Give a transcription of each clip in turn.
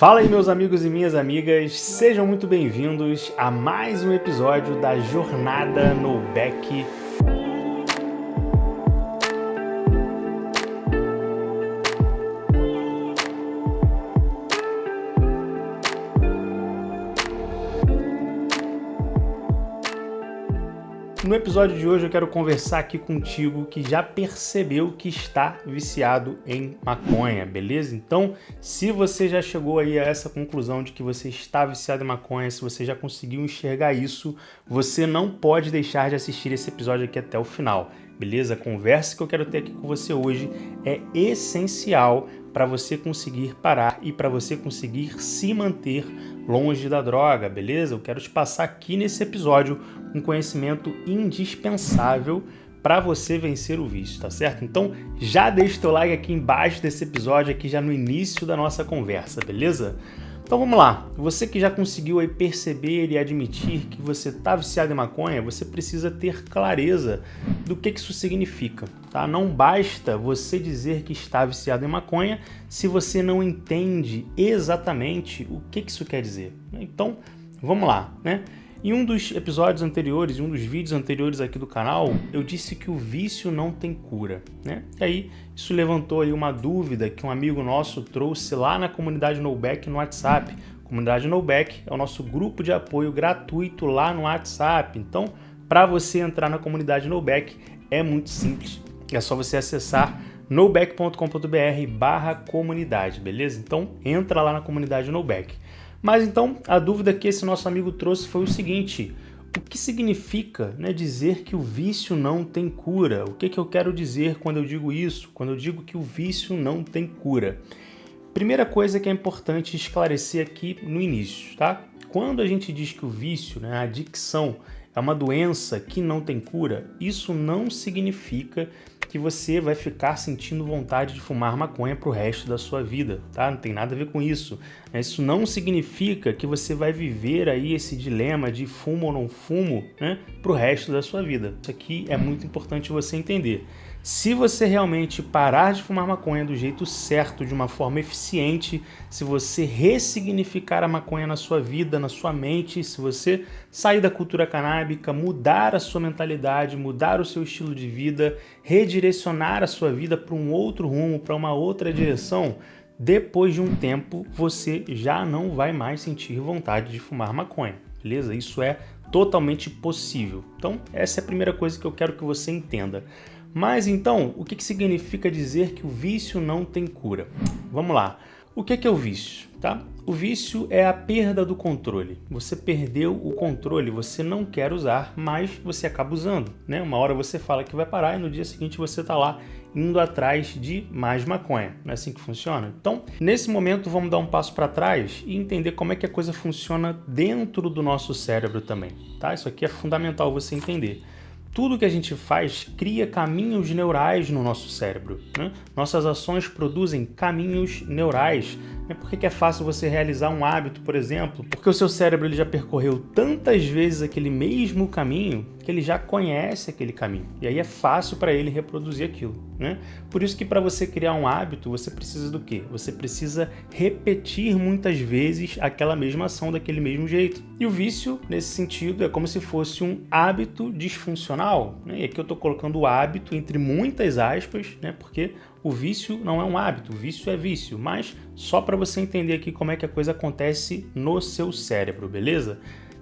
Fala aí, meus amigos e minhas amigas, sejam muito bem-vindos a mais um episódio da Jornada No Back. No episódio de hoje eu quero conversar aqui contigo que já percebeu que está viciado em maconha, beleza? Então, se você já chegou aí a essa conclusão de que você está viciado em maconha, se você já conseguiu enxergar isso, você não pode deixar de assistir esse episódio aqui até o final, beleza? A conversa que eu quero ter aqui com você hoje é essencial para você conseguir parar e para você conseguir se manter longe da droga, beleza? Eu quero te passar aqui nesse episódio um conhecimento indispensável para você vencer o vício, tá certo? Então já deixa o teu like aqui embaixo desse episódio, aqui já no início da nossa conversa, beleza? Então vamos lá, você que já conseguiu aí perceber e admitir que você está viciado em maconha, você precisa ter clareza do que isso significa, tá? Não basta você dizer que está viciado em maconha se você não entende exatamente o que isso quer dizer. Então vamos lá, né? Em um dos episódios anteriores, em um dos vídeos anteriores aqui do canal, eu disse que o vício não tem cura, né? E aí, isso levantou aí uma dúvida que um amigo nosso trouxe lá na comunidade No Back no WhatsApp. A comunidade No Back é o nosso grupo de apoio gratuito lá no WhatsApp. Então, para você entrar na comunidade No Back é muito simples. É só você acessar noback.com.br/comunidade, beleza? Então, entra lá na comunidade No Back. Mas então, a dúvida que esse nosso amigo trouxe foi o seguinte: o que significa, né, dizer que o vício não tem cura? O que eu quero dizer quando eu digo isso? Quando eu digo que o vício não tem cura? Primeira coisa que é importante esclarecer aqui no início, tá? Quando a gente diz que o vício, né, a adicção, é uma doença que não tem cura, isso não significa que você vai ficar sentindo vontade de fumar maconha pro resto da sua vida, tá? Não tem nada a ver com isso. Isso não significa que você vai viver aí esse dilema de fumo ou não fumo, né, pro resto da sua vida. Isso aqui é muito importante você entender. Se você realmente parar de fumar maconha do jeito certo, de uma forma eficiente, se você ressignificar a maconha na sua vida, na sua mente, se você sair da cultura canábica, mudar a sua mentalidade, mudar o seu estilo de vida, redirecionar a sua vida para um outro rumo, para uma outra direção, depois de um tempo você já não vai mais sentir vontade de fumar maconha, beleza? Isso é totalmente possível. Então, essa é a primeira coisa que eu quero que você entenda. Mas então, o que significa dizer que o vício não tem cura? Vamos lá. O que é o vício? Tá? O vício é a perda do controle. Você perdeu o controle, você não quer usar, mas você acaba usando, né? Uma hora você fala que vai parar e no dia seguinte você está lá indo atrás de mais maconha. Não é assim que funciona? Então, nesse momento, vamos dar um passo para trás e entender como é que a coisa funciona dentro do nosso cérebro também, tá? Isso aqui é fundamental você entender. Tudo que a gente faz cria caminhos neurais no nosso cérebro, né? Nossas ações produzem caminhos neurais. Por que é fácil você realizar um hábito, por exemplo? Porque o seu cérebro ele já percorreu tantas vezes aquele mesmo caminho que ele já conhece aquele caminho. E aí é fácil para ele reproduzir aquilo, né? Por isso que para você criar um hábito, você precisa do quê? Você precisa repetir muitas vezes aquela mesma ação daquele mesmo jeito. E o vício, nesse sentido, é como se fosse um hábito disfuncional, né? E aqui eu estou colocando o hábito entre muitas aspas, né? Porque o vício não é um hábito, o vício é vício, mas só para você entender aqui como é que a coisa acontece no seu cérebro, beleza?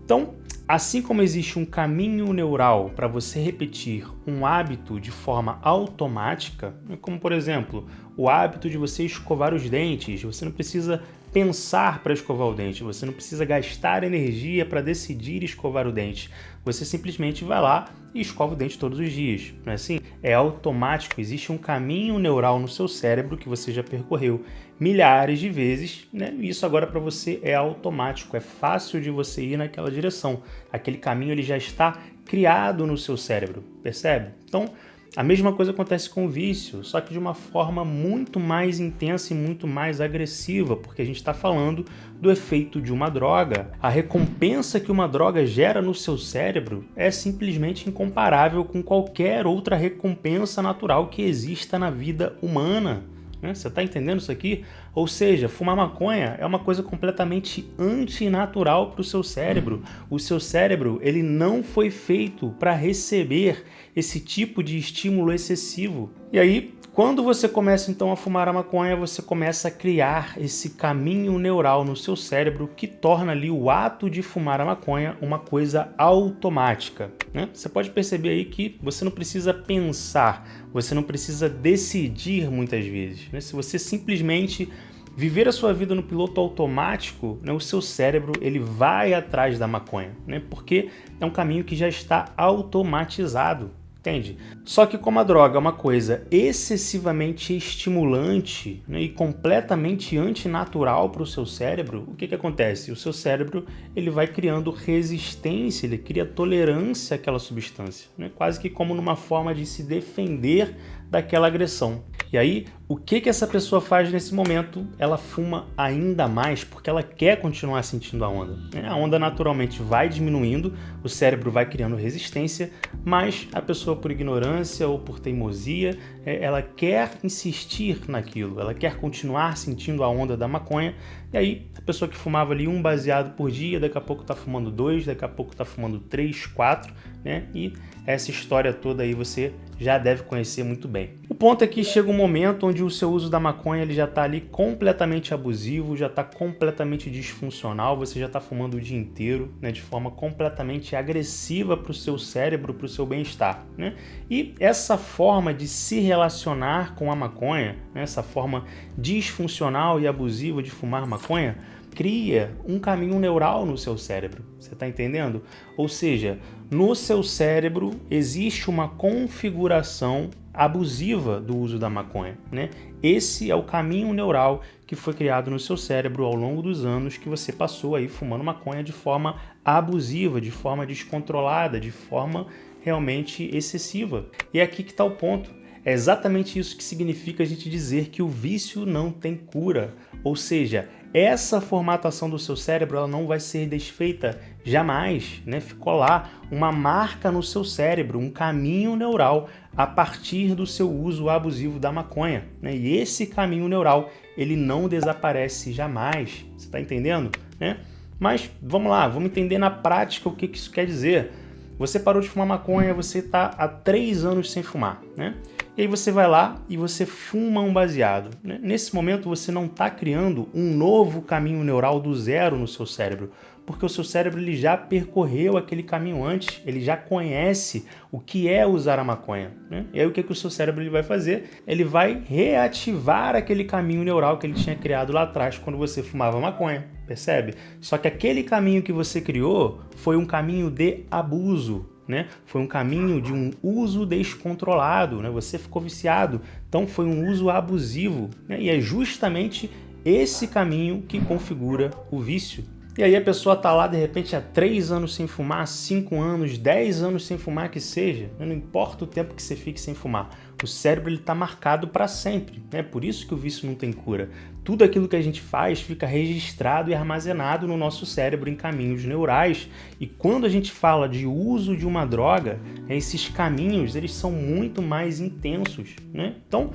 Então, assim como existe um caminho neural para você repetir um hábito de forma automática, como por exemplo, o hábito de você escovar os dentes, você não precisa pensar para escovar o dente, você não precisa gastar energia para decidir escovar o dente, você simplesmente vai lá e escova o dente todos os dias, não é assim? É automático, existe um caminho neural no seu cérebro que você já percorreu milhares de vezes, né? E isso agora para você é automático, é fácil de você ir naquela direção, aquele caminho ele já está criado no seu cérebro, percebe? Então, a mesma coisa acontece com o vício, só que de uma forma muito mais intensa e muito mais agressiva, porque a gente está falando do efeito de uma droga. A recompensa que uma droga gera no seu cérebro é simplesmente incomparável com qualquer outra recompensa natural que exista na vida humana. né? Você está entendendo isso aqui? Ou seja, fumar maconha é uma coisa completamente antinatural para o seu cérebro. O seu cérebro, ele não foi feito para receber esse tipo de estímulo excessivo. E aí, quando você começa então a fumar a maconha, você começa a criar esse caminho neural no seu cérebro que torna ali o ato de fumar a maconha uma coisa automática, né? Você pode perceber aí que você não precisa pensar, você não precisa decidir muitas vezes, né? Se você simplesmente viver a sua vida no piloto automático, né, o seu cérebro ele vai atrás da maconha, né? Porque é um caminho que já está automatizado. Entende? Só que como a droga é uma coisa excessivamente estimulante, né, e completamente antinatural para o seu cérebro, o que acontece? O seu cérebro ele vai criando resistência, ele cria tolerância àquela substância, né, quase que como numa forma de se defender daquela agressão. E aí, o que essa pessoa faz nesse momento? Ela fuma ainda mais porque ela quer continuar sentindo a onda, né? A onda naturalmente vai diminuindo, o cérebro vai criando resistência, mas a pessoa, por ignorância ou por teimosia, ela quer insistir naquilo, ela quer continuar sentindo a onda da maconha. E aí, a pessoa que fumava ali um baseado por dia, daqui a pouco está fumando 2, daqui a pouco está fumando 3, 4, né? E essa história toda aí você já deve conhecer muito bem. O ponto é que chega um momento onde o seu uso da maconha ele já está ali completamente abusivo, já está completamente disfuncional, você já está fumando o dia inteiro, né, de forma completamente agressiva para o seu cérebro, para o seu bem-estar, né? E essa forma de se relacionar com a maconha, né, essa forma disfuncional e abusiva de fumar maconha, cria um caminho neural no seu cérebro, você está entendendo? Ou seja, no seu cérebro existe uma configuração abusiva do uso da maconha, né? Esse é o caminho neural que foi criado no seu cérebro ao longo dos anos que você passou aí fumando maconha de forma abusiva, de forma descontrolada, de forma realmente excessiva. E é aqui que está o ponto. É exatamente isso que significa a gente dizer que o vício não tem cura. Ou seja, essa formatação do seu cérebro ela não vai ser desfeita jamais, né? Ficou lá uma marca no seu cérebro, um caminho neural a partir do seu uso abusivo da maconha, né? E esse caminho neural ele não desaparece jamais. Você está entendendo, né? Mas vamos lá, vamos entender na prática o que isso quer dizer. Você parou de fumar maconha, você está há 3 anos sem fumar, né? E aí você vai lá e você fuma um baseado, né? Nesse momento você não está criando um novo caminho neural do zero no seu cérebro, porque o seu cérebro ele já percorreu aquele caminho antes, ele já conhece o que é usar a maconha, né? E aí o que o seu cérebro ele vai fazer? Ele vai reativar aquele caminho neural que ele tinha criado lá atrás quando você fumava maconha, percebe? Só que aquele caminho que você criou foi um caminho de abuso, né? Foi um caminho de um uso descontrolado, né? Você ficou viciado, então foi um uso abusivo, né? E é justamente esse caminho que configura o vício. E aí a pessoa tá lá de repente há 3 anos sem fumar, 5 anos, 10 anos sem fumar que seja, não importa o tempo que você fique sem fumar, o cérebro ele tá marcado para sempre, né? Por isso que o vício não tem cura. Tudo aquilo que a gente faz fica registrado e armazenado no nosso cérebro em caminhos neurais. E quando a gente fala de uso de uma droga, esses caminhos eles são muito mais intensos, né? Então,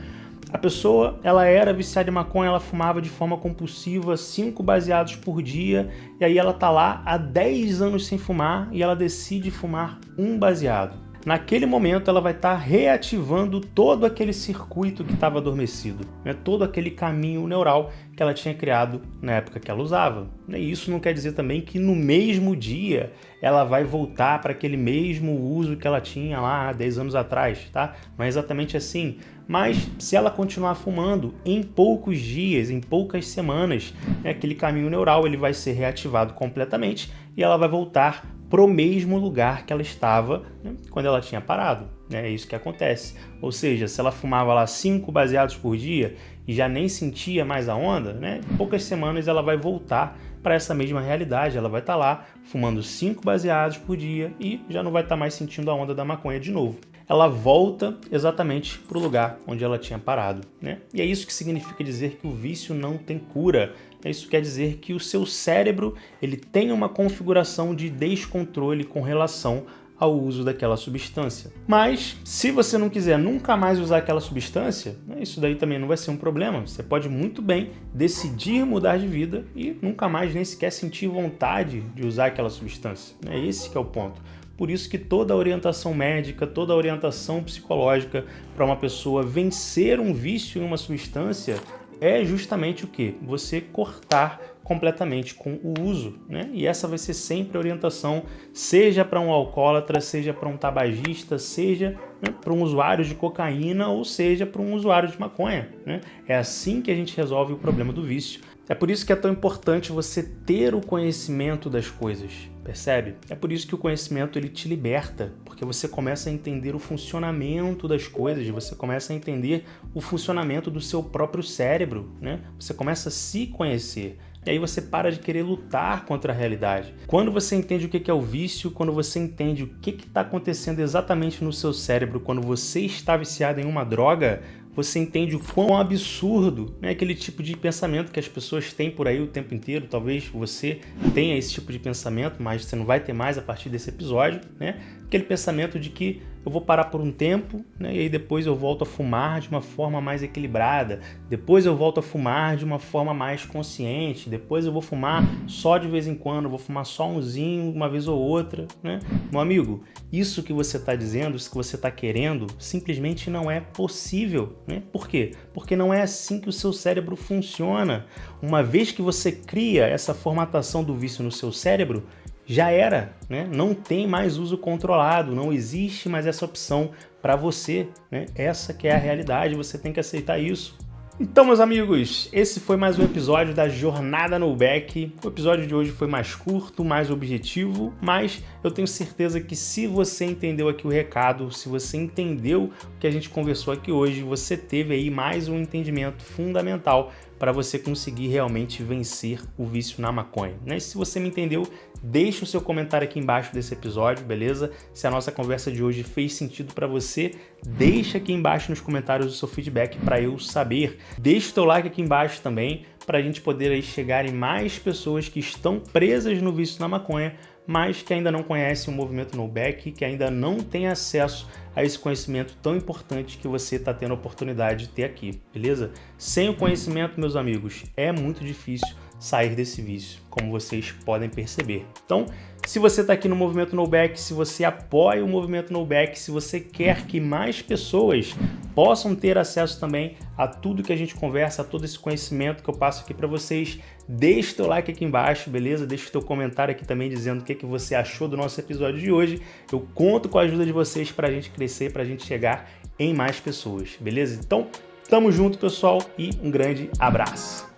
a pessoa, ela era viciada em maconha, ela fumava de forma compulsiva 5 baseados por dia, e aí ela tá lá há 10 anos sem fumar e ela decide fumar um baseado. Naquele momento ela vai estar reativando todo aquele circuito que estava adormecido, né? Todo aquele caminho neural que ela tinha criado na época que ela usava. E isso não quer dizer também que no mesmo dia ela vai voltar para aquele mesmo uso que ela tinha lá há 10 anos atrás, tá? Não é exatamente assim. Mas se ela continuar fumando, em poucos dias, em poucas semanas, né, aquele caminho neural ele vai ser reativado completamente e ela vai voltar pro mesmo lugar que ela estava, né, quando ela tinha parado, né? É isso que acontece. Ou seja, se ela fumava lá 5 baseados por dia e já nem sentia mais a onda, né, em poucas semanas ela vai voltar para essa mesma realidade. Ela vai estar lá fumando 5 baseados por dia e já não vai estar mais sentindo a onda da maconha de novo. Ela volta exatamente para o lugar onde ela tinha parado, né? E é isso que significa dizer que o vício não tem cura. Isso quer dizer que o seu cérebro ele tem uma configuração de descontrole com relação ao uso daquela substância. Mas, se você não quiser nunca mais usar aquela substância, isso daí também não vai ser um problema. Você pode muito bem decidir mudar de vida e nunca mais nem sequer sentir vontade de usar aquela substância. Esse que é o ponto. Por isso que toda a orientação médica, toda a orientação psicológica para uma pessoa vencer um vício em uma substância é justamente o quê? Você cortar completamente com o uso, né? E essa vai ser sempre a orientação, seja para um alcoólatra, seja para um tabagista, seja, né, para um usuário de cocaína ou seja para um usuário de maconha, né? É assim que a gente resolve o problema do vício. É por isso que é tão importante você ter o conhecimento das coisas, percebe? É por isso que o conhecimento ele te liberta, porque você começa a entender o funcionamento das coisas, você começa a entender o funcionamento do seu próprio cérebro, né? Você começa a se conhecer. E aí você para de querer lutar contra a realidade. Quando você entende o que é o vício, quando você entende o que está acontecendo exatamente no seu cérebro, quando você está viciado em uma droga, você entende o quão absurdo, né, aquele tipo de pensamento que as pessoas têm por aí o tempo inteiro. Talvez você tenha esse tipo de pensamento, mas você não vai ter mais a partir desse episódio, né? Aquele pensamento de que eu vou parar por um tempo, né, e aí depois eu volto a fumar de uma forma mais equilibrada, depois eu volto a fumar de uma forma mais consciente, depois eu vou fumar só de vez em quando, eu vou fumar só umzinho uma vez ou outra, né? Meu amigo, isso que você está dizendo, isso que você está querendo, simplesmente não é possível, né? Por quê? Porque não é assim que o seu cérebro funciona. Uma vez que você cria essa formatação do vício no seu cérebro, já era, né? Não tem mais uso controlado, não existe mais essa opção para você, né? Essa que é a realidade, você tem que aceitar isso. Então, meus amigos, esse foi mais um episódio da Jornada No Back. O episódio de hoje foi mais curto, mais objetivo, mas eu tenho certeza que se você entendeu aqui o recado, se você entendeu o que a gente conversou aqui hoje, você teve aí mais um entendimento fundamental para você conseguir realmente vencer o vício na maconha, né? E se você me entendeu, deixa o seu comentário aqui embaixo desse episódio, beleza? Se a nossa conversa de hoje fez sentido para você, deixa aqui embaixo nos comentários o seu feedback para eu saber. Deixa o teu like aqui embaixo também para a gente poder aí chegar em mais pessoas que estão presas no vício na maconha, mas que ainda não conhecem o movimento No Back, que ainda não têm acesso a esse conhecimento tão importante que você está tendo a oportunidade de ter aqui, beleza? Sem o conhecimento, meus amigos, é muito difícil sair desse vício, como vocês podem perceber. Então, se você está aqui no Movimento No Back, se você apoia o Movimento No Back, se você quer que mais pessoas possam ter acesso também a tudo que a gente conversa, a todo esse conhecimento que eu passo aqui para vocês, deixa o teu like aqui embaixo, beleza? Deixa o teu comentário aqui também dizendo o que você achou do nosso episódio de hoje. Eu conto com a ajuda de vocês para a gente crescer, para a gente chegar em mais pessoas, beleza? Então, tamo junto, pessoal, e um grande abraço!